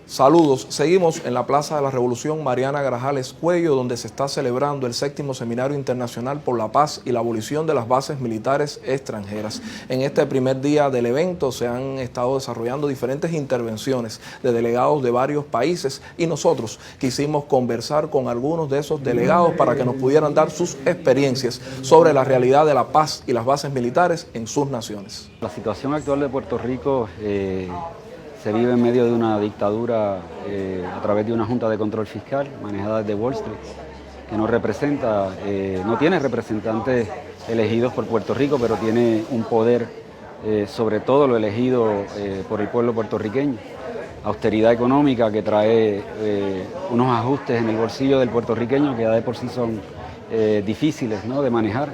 Saludos, seguimos en la Plaza de la Revolución Mariana Grajales Cuello, donde se está celebrando el 7º Seminario Internacional por la Paz y la Abolición de las Bases Militares Extranjeras. En este primer día del evento se han estado desarrollando diferentes intervenciones de delegados de varios países y nosotros quisimos conversar con algunos de esos delegados para que nos pudieran dar sus experiencias sobre la realidad de la paz y las bases militares en sus naciones. La situación actual de Puerto Rico se vive en medio de una dictadura a través de una junta de control fiscal manejada desde Wall Street, que no representa, no tiene representantes elegidos por Puerto Rico, pero tiene un poder sobre todo lo elegido por el pueblo puertorriqueño. Austeridad económica que trae unos ajustes en el bolsillo del puertorriqueño que ya de por sí son difíciles, ¿no?, de manejar.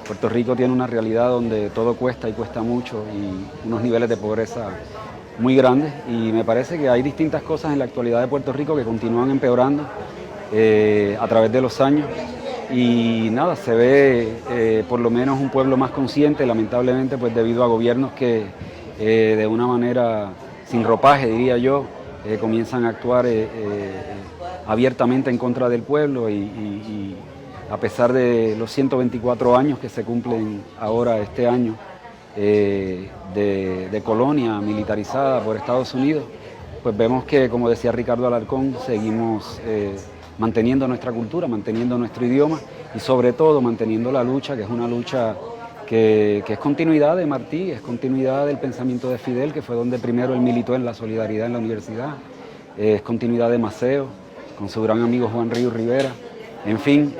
Puerto Rico tiene una realidad donde todo cuesta y cuesta mucho y unos niveles de pobreza muy grandes, y me parece que hay distintas cosas en la actualidad de Puerto Rico que continúan empeorando a través de los años, y nada, se ve por lo menos un pueblo más consciente, lamentablemente, pues debido a gobiernos que de una manera sin ropaje, diría yo, comienzan a actuar abiertamente en contra del pueblo, y a pesar de los 124 años que se cumplen ahora este año de colonia militarizada por Estados Unidos, pues vemos que, como decía Ricardo Alarcón, seguimos manteniendo nuestra cultura, manteniendo nuestro idioma y sobre todo manteniendo la lucha, que es una lucha que es continuidad de Martí, es continuidad del pensamiento de Fidel, que fue donde primero él militó en la solidaridad en la universidad, es continuidad de Maceo, con su gran amigo Juan Ríos Rivera. En fin,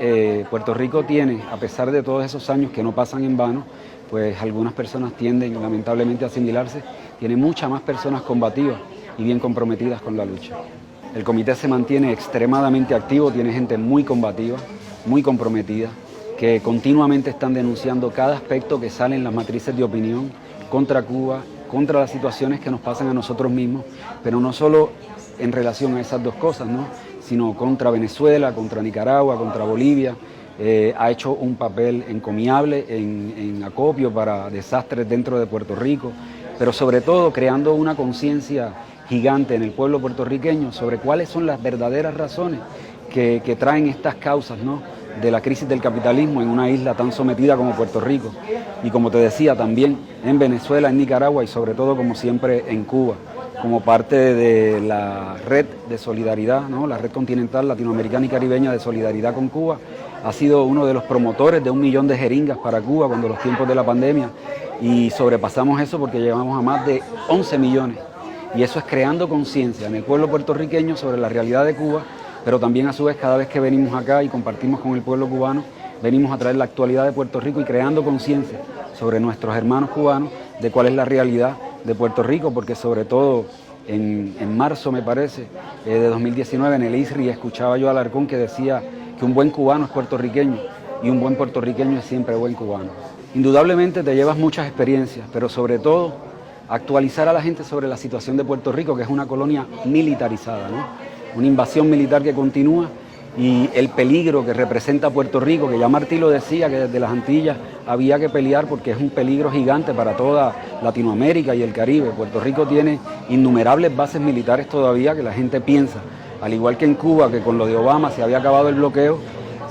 Puerto Rico tiene, a pesar de todos esos años que no pasan en vano, pues algunas personas tienden lamentablemente a asimilarse, tiene muchas más personas combativas y bien comprometidas con la lucha. El comité se mantiene extremadamente activo, tiene gente muy combativa, muy comprometida, que continuamente están denunciando cada aspecto que sale en las matrices de opinión contra Cuba, contra las situaciones que nos pasan a nosotros mismos, pero no solo en relación a esas dos cosas, ¿no?, sino contra Venezuela, contra Nicaragua, contra Bolivia. Ha hecho un papel encomiable en acopio para desastres dentro de Puerto Rico, pero sobre todo creando una conciencia gigante en el pueblo puertorriqueño sobre cuáles son las verdaderas razones que traen estas causas, ¿no?, de la crisis del capitalismo en una isla tan sometida como Puerto Rico, y como te decía, también en Venezuela, en Nicaragua y sobre todo, como siempre, en Cuba, como parte de la red de solidaridad, ¿no?, la red continental latinoamericana y caribeña de solidaridad con Cuba. Ha sido uno de los promotores de 1 millón de jeringas para Cuba cuando los tiempos de la pandemia, y sobrepasamos eso porque llegamos a más de 11 millones. Y eso es creando conciencia en el pueblo puertorriqueño sobre la realidad de Cuba, pero también a su vez cada vez que venimos acá y compartimos con el pueblo cubano, venimos a traer la actualidad de Puerto Rico y creando conciencia sobre nuestros hermanos cubanos de cuál es la realidad de Puerto Rico, porque sobre todo en marzo, me parece, de 2019 en el ISRI escuchaba yo a Alarcón que decía que un buen cubano es puertorriqueño y un buen puertorriqueño es siempre buen cubano. Indudablemente te llevas muchas experiencias, pero sobre todo actualizar a la gente sobre la situación de Puerto Rico, que es una colonia militarizada, ¿no?, una invasión militar que continúa, y el peligro que representa Puerto Rico, que ya Martí lo decía, que desde las Antillas había que pelear porque es un peligro gigante para toda Latinoamérica y el Caribe. Puerto Rico tiene innumerables bases militares todavía que la gente piensa, al igual que en Cuba, que con lo de Obama se había acabado el bloqueo,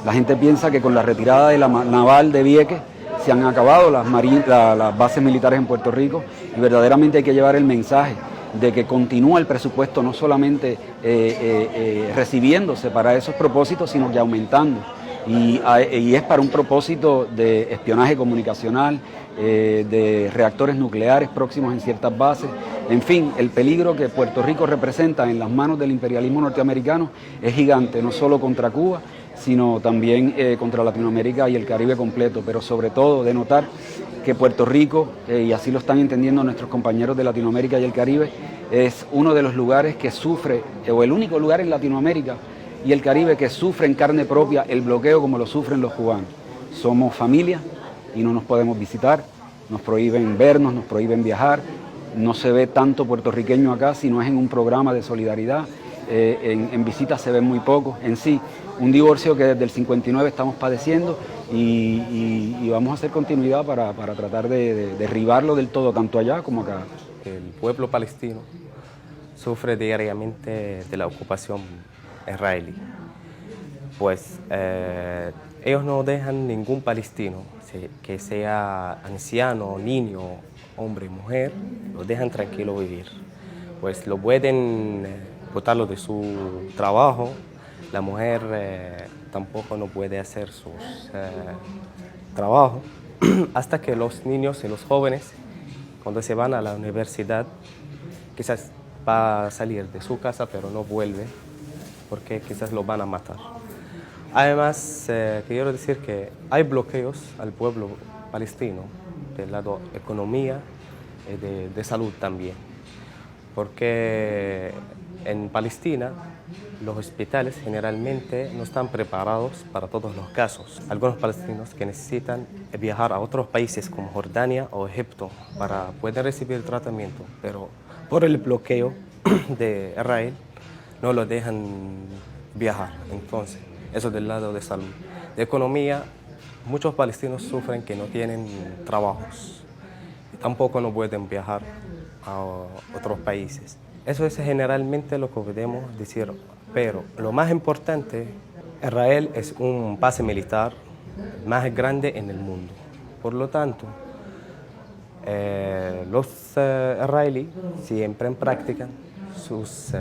la gente piensa que con la retirada de la naval de Vieques se han acabado las bases militares en Puerto Rico, y verdaderamente hay que llevar el mensaje de que continúa el presupuesto no solamente recibiéndose para esos propósitos, sino que aumentando. Y es para un propósito de espionaje comunicacional, de reactores nucleares próximos en ciertas bases. En fin, el peligro que Puerto Rico representa en las manos del imperialismo norteamericano es gigante, no solo contra Cuba, sino también contra Latinoamérica y el Caribe completo, pero sobre todo de notar que Puerto Rico, y así lo están entendiendo nuestros compañeros de Latinoamérica y el Caribe, es uno de los lugares que sufre, o el único lugar en Latinoamérica y el Caribe que sufre en carne propia el bloqueo como lo sufren los cubanos. Somos familia y no nos podemos visitar, nos prohíben vernos, nos prohíben viajar, no se ve tanto puertorriqueño acá si no es en un programa de solidaridad, en visitas se ven muy poco. En sí, un divorcio que desde el 59 estamos padeciendo, y vamos a hacer continuidad para tratar de derribarlo del todo, tanto allá como acá. El pueblo palestino sufre diariamente de la ocupación israelí. Pues ellos no dejan ningún palestino, que sea anciano, niño, hombre, mujer, lo dejan tranquilo vivir. Pues lo pueden botarlo de su trabajo, la mujer tampoco no puede hacer sus trabajos, hasta que los niños y los jóvenes, cuando se van a la universidad, quizás va a salir de su casa, pero no vuelve, porque quizás lo van a matar. Además, quiero decir que hay bloqueos al pueblo palestino, del lado economía y de salud también, porque en Palestina los hospitales generalmente no están preparados para todos los casos. Algunos palestinos que necesitan viajar a otros países como Jordania o Egipto para poder recibir tratamiento, pero por el bloqueo de Israel no lo dejan viajar. Entonces, eso del lado de salud. De economía, muchos palestinos sufren que no tienen trabajos y tampoco no pueden viajar a otros países. Eso es generalmente lo que podemos decir, pero lo más importante, Israel es un base militar más grande en el mundo. Por lo tanto, los israelíes siempre practican sus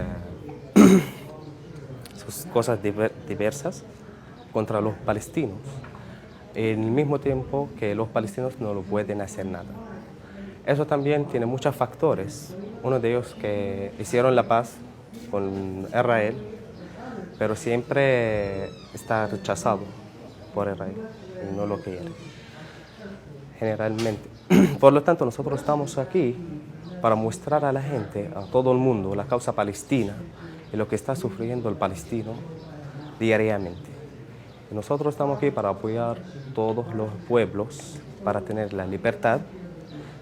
cosas diversas contra los palestinos, en el mismo tiempo que los palestinos no lo pueden hacer nada. Eso también tiene muchos factores, uno de ellos que hicieron la paz con Israel, pero siempre está rechazado por Israel y no lo quiere, generalmente. Por lo tanto, nosotros estamos aquí para mostrar a la gente, a todo el mundo, la causa palestina y lo que está sufriendo el palestino diariamente. Y nosotros estamos aquí para apoyar todos los pueblos, para tener la libertad.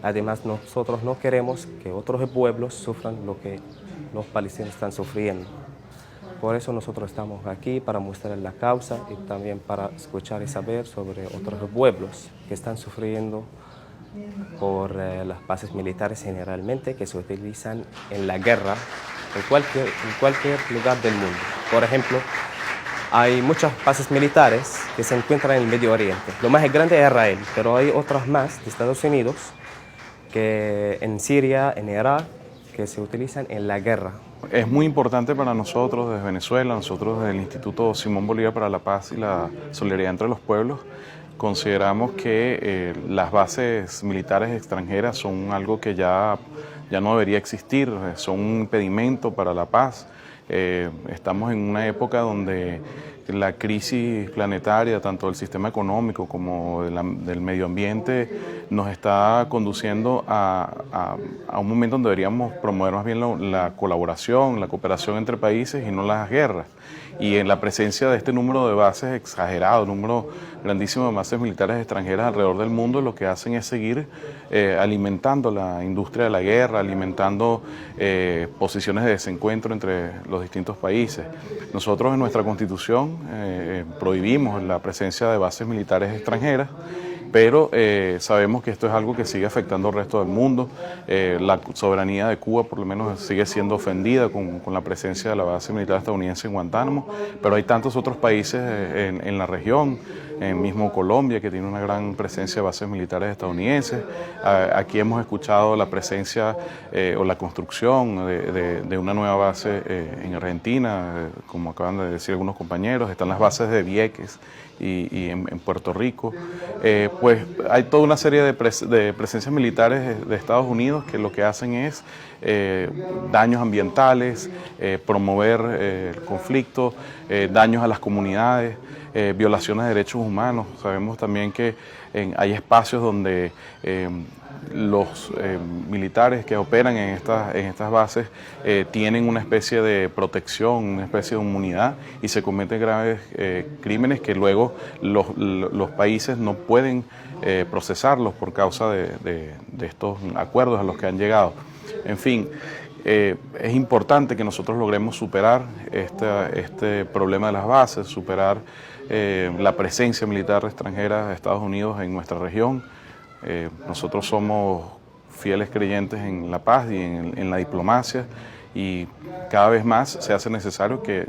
Además, nosotros no queremos que otros pueblos sufran lo que los palestinos están sufriendo. Por eso nosotros estamos aquí para mostrar la causa y también para escuchar y saber sobre otros pueblos que están sufriendo por las bases militares generalmente que se utilizan en la guerra en cualquier lugar del mundo. Por ejemplo, hay muchas bases militares que se encuentran en el Medio Oriente. Lo más grande es Israel, pero hay otras más de Estados Unidos que en Siria, en Irak, que se utilizan en la guerra. Es muy importante para nosotros desde Venezuela, nosotros desde el Instituto Simón Bolívar para la Paz y la Solidaridad entre los Pueblos, consideramos que las bases militares extranjeras son algo que ya no debería existir, son un impedimento para la paz. Estamos en una época donde la crisis planetaria, tanto del sistema económico como del medio ambiente, nos está conduciendo a un momento donde deberíamos promover más bien la colaboración, la cooperación entre países y no las guerras. Y en la presencia de este número de bases exagerado, número grandísimo de bases militares extranjeras alrededor del mundo, lo que hacen es seguir alimentando la industria de la guerra, alimentando posiciones de desencuentro entre los distintos países. Nosotros en nuestra Constitución prohibimos la presencia de bases militares extranjeras, pero sabemos que esto es algo que sigue afectando al resto del mundo. La soberanía de Cuba por lo menos sigue siendo ofendida con la presencia de la base militar estadounidense en Guantánamo, pero hay tantos otros países en la región, mismo Colombia, que tiene una gran presencia de bases militares estadounidenses. Aquí hemos escuchado la presencia o la construcción de una nueva base en Argentina, como acaban de decir algunos compañeros. Están las bases de Vieques y en Puerto Rico. Pues hay toda una serie de presencias militares de Estados Unidos que lo que hacen es daños ambientales, promover el conflicto, daños a las comunidades, violaciones de derechos humanos. Sabemos también que hay espacios donde los militares que operan en estas bases tienen una especie de protección, una especie de inmunidad, y se cometen graves crímenes que luego los países no pueden procesarlos por causa de estos acuerdos a los que han llegado. En fin, es importante que nosotros logremos superar este problema de las bases, superar la presencia militar extranjera de Estados Unidos en nuestra región. Nosotros somos fieles creyentes en la paz y en la diplomacia, y cada vez más se hace necesario que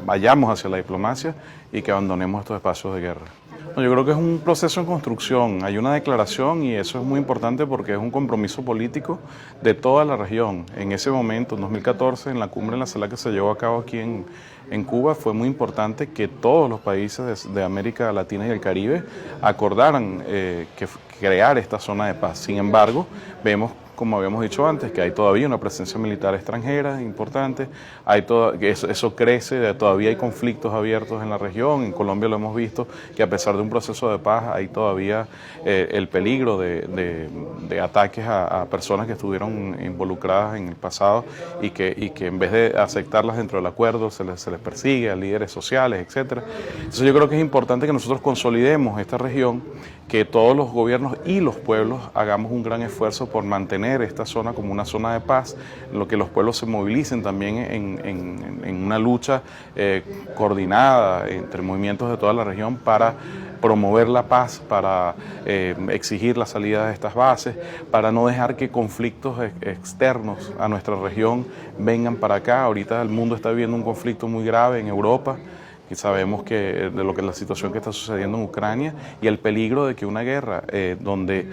vayamos hacia la diplomacia y que abandonemos estos espacios de guerra. Yo creo que es un proceso en construcción, hay una declaración y eso es muy importante porque es un compromiso político de toda la región. En ese momento, en 2014, en la cumbre en la sala que se llevó a cabo aquí en Cuba, fue muy importante que todos los países de América Latina y el Caribe acordaran crear esta zona de paz. Sin embargo, vemos, como habíamos dicho antes, que hay todavía una presencia militar extranjera importante, eso crece, todavía hay conflictos abiertos en la región. En Colombia lo hemos visto, que a pesar de un proceso de paz hay todavía el peligro de ataques a personas que estuvieron involucradas en el pasado y que en vez de aceptarlas dentro del acuerdo se les persigue a líderes sociales, etc. Entonces yo creo que es importante que nosotros consolidemos esta región, que todos los gobiernos y los pueblos hagamos un gran esfuerzo por mantener esta zona como una zona de paz, en lo que los pueblos se movilicen también en una lucha coordinada entre movimientos de toda la región para promover la paz, para exigir la salida de estas bases, para no dejar que conflictos externos a nuestra región vengan para acá. Ahorita el mundo está viviendo un conflicto muy grave en Europa, y sabemos que de lo que es la situación que está sucediendo en Ucrania y el peligro de que una guerra donde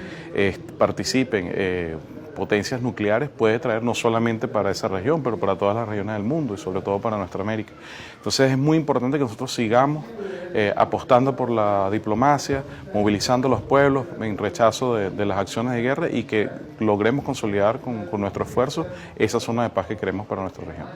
participen potencias nucleares puede traer no solamente para esa región, pero para todas las regiones del mundo y sobre todo para nuestra América. Entonces es muy importante que nosotros sigamos apostando por la diplomacia, movilizando a los pueblos en rechazo de las acciones de guerra y que logremos consolidar con nuestro esfuerzo esa zona de paz que queremos para nuestra región.